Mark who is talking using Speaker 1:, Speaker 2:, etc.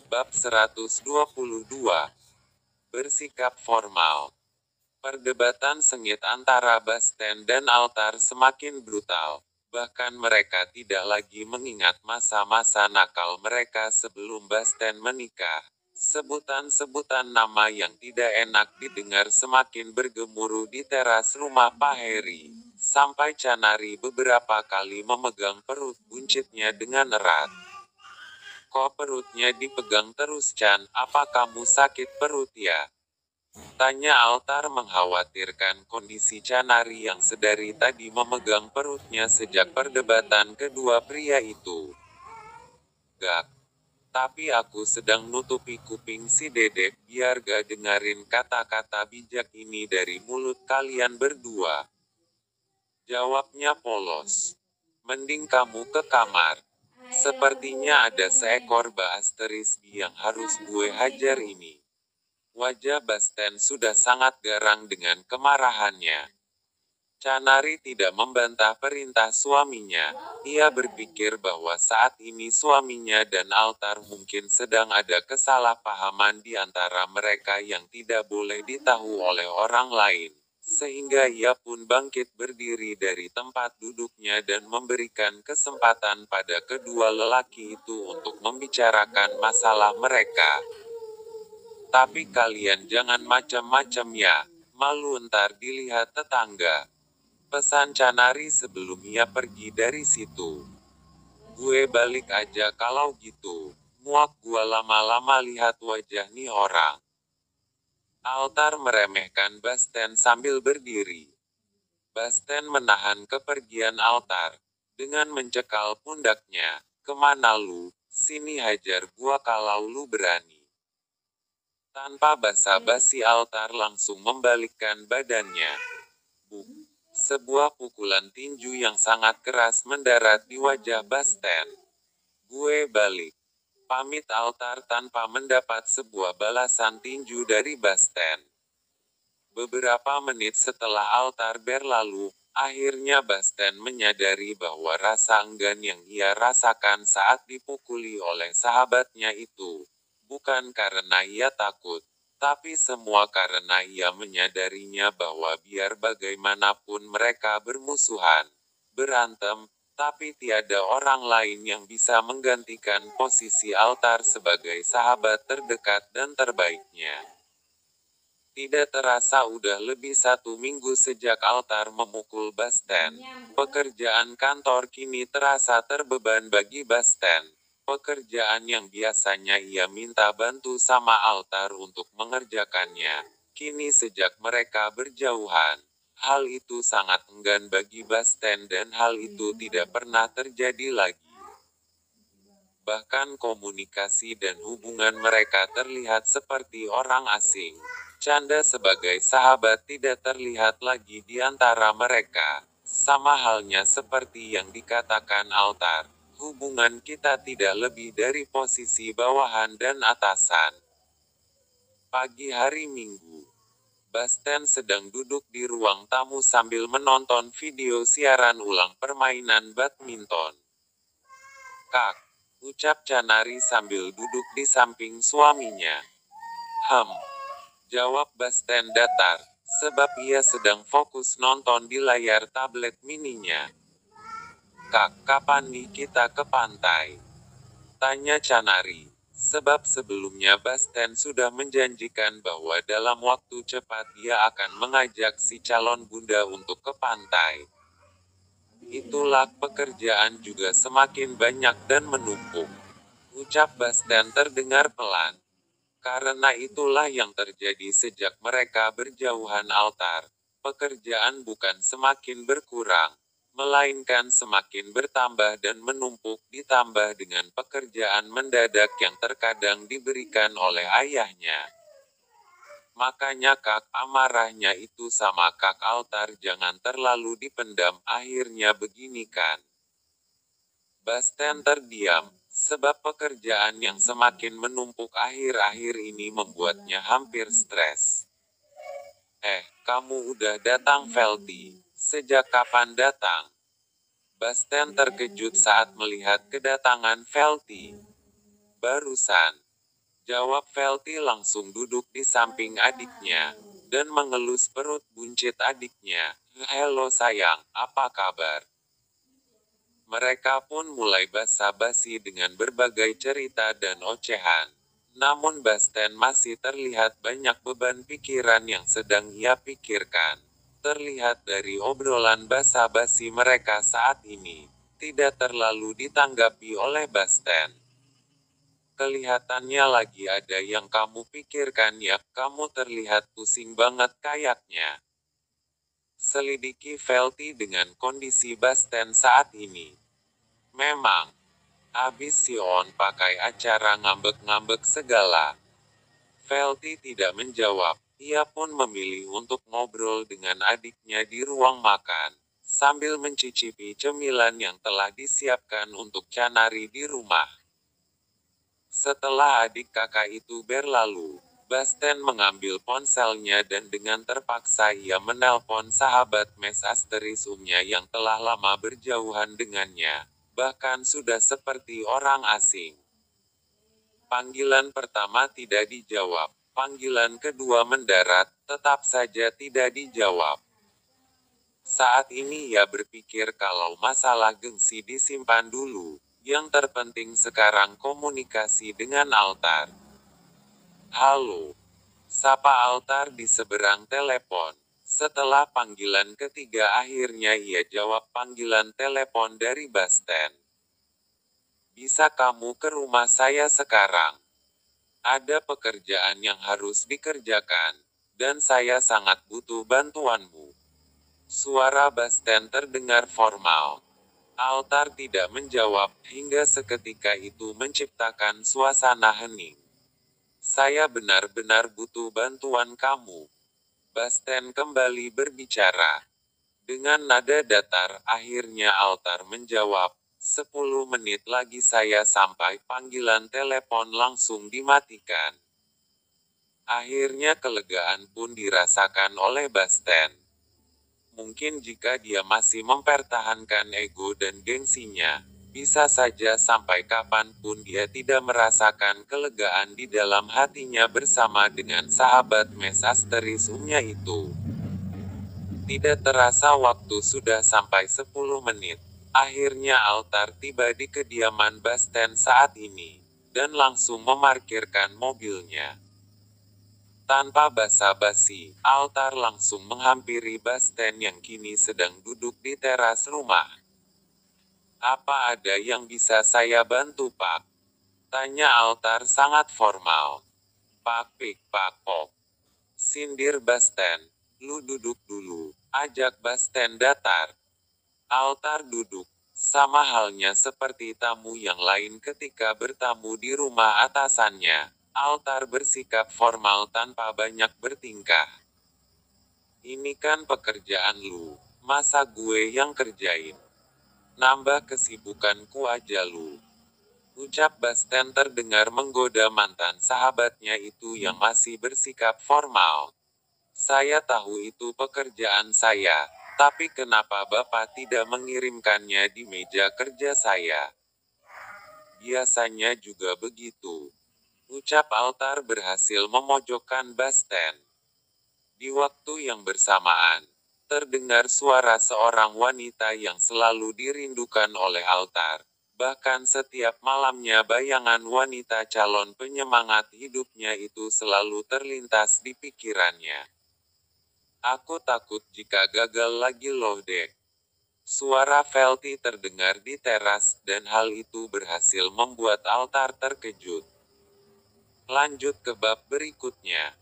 Speaker 1: Bab 122. Bersikap formal. Perdebatan sengit antara Basten dan altar semakin brutal. Bahkan mereka tidak lagi mengingat masa-masa nakal mereka sebelum Basten menikah. Sebutan-sebutan nama yang tidak enak didengar semakin bergemuruh di teras rumah Pak Heri. Sampai Canari beberapa kali memegang perut buncitnya dengan erat. Kok perutnya dipegang terus, Chan? Apa kamu sakit perut ya? Tanya altar mengkhawatirkan kondisi Canari yang sedari tadi memegang perutnya sejak perdebatan kedua pria itu. Gak. Tapi aku sedang nutupi kuping si Dedek biar gak dengerin kata-kata bijak ini dari mulut kalian berdua. Jawabnya polos. Mending kamu ke kamar. Sepertinya ada seekor baas yang harus gue hajar ini. Wajah Basten sudah sangat garang dengan kemarahannya. Canari tidak membantah perintah suaminya. Ia berpikir bahwa saat ini suaminya dan altar mungkin sedang ada kesalahpahaman di antara mereka yang tidak boleh ditahu oleh orang lain. Sehingga ia pun bangkit berdiri dari tempat duduknya dan memberikan kesempatan pada kedua lelaki itu untuk membicarakan masalah mereka. Tapi kalian jangan macam-macam ya, malu ntar dilihat tetangga. Pesan Canari sebelum ia pergi dari situ. Gue balik aja kalau gitu, muak gua lama-lama lihat wajah nih orang. Altar meremehkan Basten sambil berdiri. Basten menahan kepergian altar. Dengan mencekal pundaknya. Kemana lu? Sini hajar gua kalau lu berani. Tanpa basa-basi altar langsung membalikkan badannya. Buk. Sebuah pukulan tinju yang sangat keras mendarat di wajah Basten. Gue balik. Pamit altar tanpa mendapat sebuah balasan tinju dari Basten. Beberapa menit setelah altar berlalu, akhirnya Basten menyadari bahwa rasa enggan yang ia rasakan saat dipukuli oleh sahabatnya itu, bukan karena ia takut, tapi semua karena ia menyadarinya bahwa biar bagaimanapun mereka bermusuhan, berantem, tapi tiada orang lain yang bisa menggantikan posisi altar sebagai sahabat terdekat dan terbaiknya. Tidak terasa udah lebih 1 minggu sejak altar memukul Basten. Pekerjaan kantor kini terasa terbeban bagi Basten. Pekerjaan yang biasanya ia minta bantu sama altar untuk mengerjakannya. Kini sejak mereka berjauhan, hal itu sangat enggan bagi Basten dan hal itu tidak pernah terjadi lagi. Bahkan komunikasi dan hubungan mereka terlihat seperti orang asing. Canda sebagai sahabat tidak terlihat lagi di antara mereka. Sama halnya seperti yang dikatakan altar. Hubungan kita tidak lebih dari posisi bawahan dan atasan. Pagi hari Minggu. Basten sedang duduk di ruang tamu sambil menonton video siaran ulang permainan badminton. Kak, ucap Canari sambil duduk di samping suaminya. Jawab Basten datar, sebab ia sedang fokus nonton di layar tablet mininya. Kak, kapan nih kita ke pantai? Tanya Canari. Sebab sebelumnya Basten sudah menjanjikan bahwa dalam waktu cepat dia akan mengajak si calon bunda untuk ke pantai. Itulah pekerjaan juga semakin banyak dan menumpuk. Ucap Basten terdengar pelan. Karena itulah yang terjadi sejak mereka berjauhan altar. Pekerjaan bukan semakin berkurang, melainkan semakin bertambah dan menumpuk ditambah dengan pekerjaan mendadak yang terkadang diberikan oleh ayahnya. Makanya Kak amarahnya itu sama Kak altar jangan terlalu dipendam, akhirnya begini kan. Basten terdiam, sebab pekerjaan yang semakin menumpuk akhir-akhir ini membuatnya hampir stres. Kamu udah datang Velty? Sejak kapan datang? Basten terkejut saat melihat kedatangan Velty. Barusan. Jawab Velti langsung duduk di samping adiknya, dan mengelus perut buncit adiknya. Halo sayang, apa kabar? Mereka pun mulai basa-basi dengan berbagai cerita dan ocehan. Namun Basten masih terlihat banyak beban pikiran yang sedang ia pikirkan. Terlihat dari obrolan basa-basi mereka saat ini, tidak terlalu ditanggapi oleh Basten. Kelihatannya lagi ada yang kamu pikirkan ya, kamu terlihat pusing banget kayaknya. Selidiki Velti dengan kondisi Basten saat ini. Memang, abis si On pakai acara ngambek-ngambek segala. Velti tidak menjawab, ia pun memilih untuk ngobrol dengan adiknya di ruang makan, sambil mencicipi cemilan yang telah disiapkan untuk Canari di rumah. Setelah adik kakak itu berlalu, Basten mengambil ponselnya dan dengan terpaksa ia menelpon sahabat Mes Asterisumnya yang telah lama berjauhan dengannya. Bahkan sudah seperti orang asing. Panggilan pertama tidak dijawab. Panggilan kedua mendarat, tetap saja tidak dijawab. Saat ini ia berpikir kalau masalah gengsi disimpan dulu. Yang terpenting sekarang komunikasi dengan Altar. Halo. Sapa Altar di seberang telepon. Setelah panggilan ketiga akhirnya ia jawab panggilan telepon dari Basten. Bisa kamu ke rumah saya sekarang? Ada pekerjaan yang harus dikerjakan, dan saya sangat butuh bantuanmu. Suara Basten terdengar formal. Altar tidak menjawab, hingga seketika itu menciptakan suasana hening. Saya benar-benar butuh bantuan kamu. Basten kembali berbicara. Dengan nada datar, akhirnya Altar menjawab, 10 menit lagi saya sampai. Panggilan telepon langsung dimatikan. Akhirnya kelegaan pun dirasakan oleh Basten. Mungkin jika dia masih mempertahankan ego dan gengsinya, bisa saja sampai kapanpun dia tidak merasakan kelegaan di dalam hatinya bersama dengan sahabat Mes Asterisumnya itu. Tidak terasa waktu sudah sampai 10 menit. Akhirnya Altar tiba di kediaman Basten saat ini, dan langsung memarkirkan mobilnya. Tanpa basa-basi, Altar langsung menghampiri Basten yang kini sedang duduk di teras rumah. Apa ada yang bisa saya bantu Pak? Tanya Altar sangat formal. Pak Pik Pak Pok. Sindir Basten. Lu duduk dulu, ajak Basten datar. Altar duduk. Sama halnya seperti tamu yang lain ketika bertamu di rumah atasannya. Altar bersikap formal tanpa banyak bertingkah. Ini kan pekerjaan lu, masa gue yang kerjain? Nambah kesibukanku aja lu. Ucap Basten terdengar menggoda mantan sahabatnya itu yang masih bersikap formal. Saya tahu itu pekerjaan saya, tapi kenapa Bapak tidak mengirimkannya di meja kerja saya? Biasanya juga begitu. Ucap Altar berhasil memojokkan Basten. Di waktu yang bersamaan, terdengar suara seorang wanita yang selalu dirindukan oleh Altar. Bahkan setiap malamnya bayangan wanita calon penyemangat hidupnya itu selalu terlintas di pikirannya. Aku takut jika gagal lagi loh dek. Suara Velti terdengar di teras dan hal itu berhasil membuat Altar terkejut. Lanjut ke bab berikutnya.